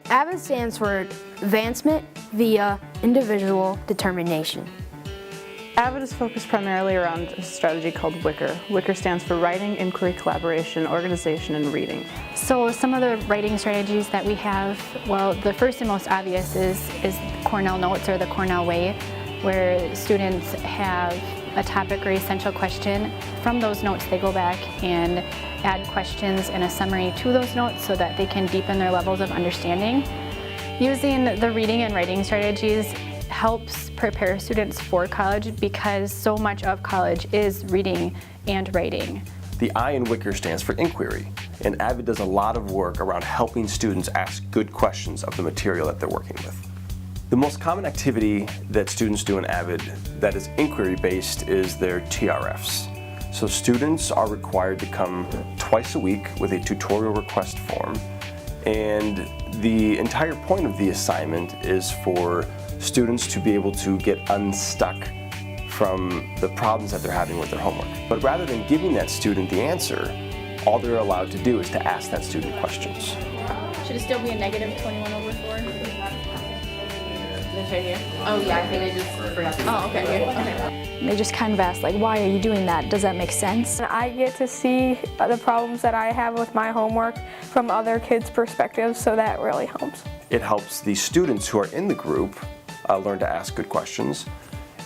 AVID stands for Advancement via Individual Determination. AVID is focused primarily around a strategy called WICR. WICR stands for Writing, Inquiry, Collaboration, Organization, and Reading. So some of the writing strategies that we have, well, the first and most obvious is Cornell Notes, or the Cornell Way, where students have a topic or essential question. From those notes they go back and add questions and a summary to those notes so that they can deepen their levels of understanding. Using the reading and writing strategies helps prepare students for college because so much of college is reading and writing. The I in WICR stands for inquiry, and AVID does a lot of work around helping students ask good questions of the material that they're working with. The most common activity that students do in AVID that is inquiry-based is their TRFs. So students are required to come twice a week with a tutorial request form, and the entire point of the assignment is for students to be able to get unstuck from the problems that they're having with their homework. But rather than giving that student the answer, all they're allowed to do is to ask that student questions. Should it still be a negative 21 over 4? This right here? Oh yeah, I think I just forgot. Oh, okay. Here. Okay. They just kind of ask, like, why are you doing that? Does that make sense? I get to see the problems that I have with my homework from other kids' perspectives, so that really helps. It helps the students who are in the group learn to ask good questions.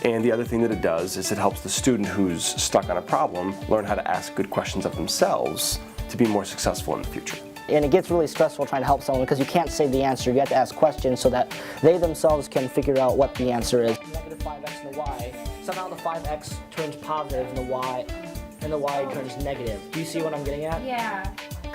And the other thing that it does is it helps the student who's stuck on a problem learn how to ask good questions of themselves to be more successful in the future. And it gets really stressful trying to help someone because you can't say the answer. You have to ask questions so that they themselves can figure out what the answer is. Negative 5x and the y. Somehow the 5x turns positive and the y turns negative. Do you see what I'm getting at? Yeah.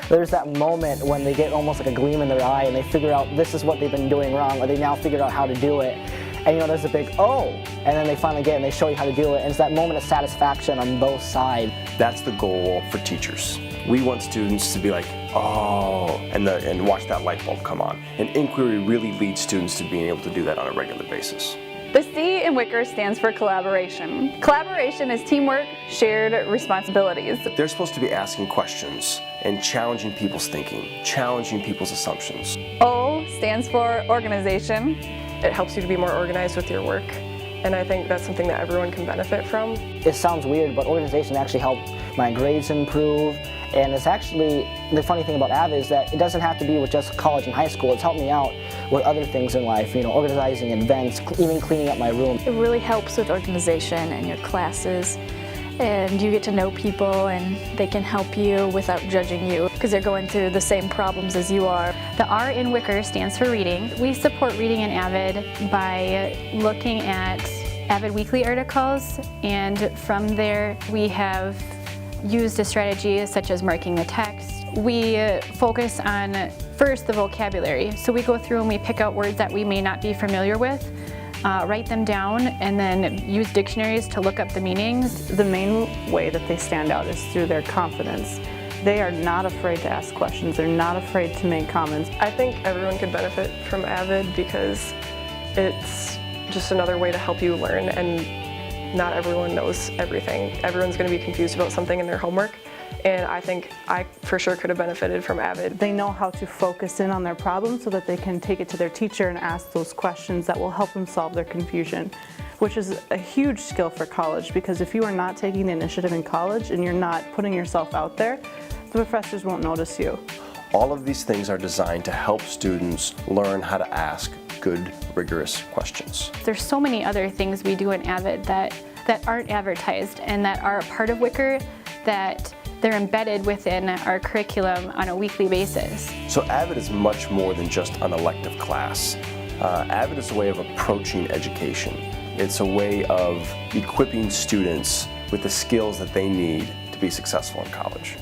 There's that moment when they get almost like a gleam in their eye and they figure out this is what they've been doing wrong, or they now figured out how to do it. And there's a big oh, and then they finally get it and they show you how to do it. And it's that moment of satisfaction on both sides. That's the goal for teachers. We want students to be like, oh, and watch that light bulb come on. And inquiry really leads students to being able to do that on a regular basis. The C in WICR stands for collaboration. Collaboration is teamwork, shared responsibilities. They're supposed to be asking questions and challenging people's thinking, challenging people's assumptions. O stands for organization. It helps you to be more organized with your work, and I think that's something that everyone can benefit from. It sounds weird, but organization actually helped my grades improve. And it's actually, the funny thing about AVID is that it doesn't have to be with just college and high school. It's helped me out with other things in life, organizing events, even cleaning up my room. It really helps with organization and your classes, and you get to know people and they can help you without judging you because they're going through the same problems as you are. The R in WICR stands for reading. We support reading in AVID by looking at AVID weekly articles, and from there we have used a strategy such as marking the text. We focus on first the vocabulary. So we go through and we pick out words that we may not be familiar with, write them down, and then use dictionaries to look up the meanings. The main way that they stand out is through their confidence. They are not afraid to ask questions. They're not afraid to make comments. I think everyone could benefit from AVID because it's just another way to help you learn, and not everyone knows everything. Everyone's going to be confused about something in their homework, and I think I for sure could have benefited from AVID. They know how to focus in on their problem so that they can take it to their teacher and ask those questions that will help them solve their confusion, which is a huge skill for college, because if you are not taking the initiative in college and you're not putting yourself out there, the professors won't notice you. All of these things are designed to help students learn how to ask good, rigorous questions. There's so many other things we do in AVID that aren't advertised and that are a part of WICR, that they're embedded within our curriculum on a weekly basis. So AVID is much more than just an elective class. AVID is a way of approaching education. It's a way of equipping students with the skills that they need to be successful in college.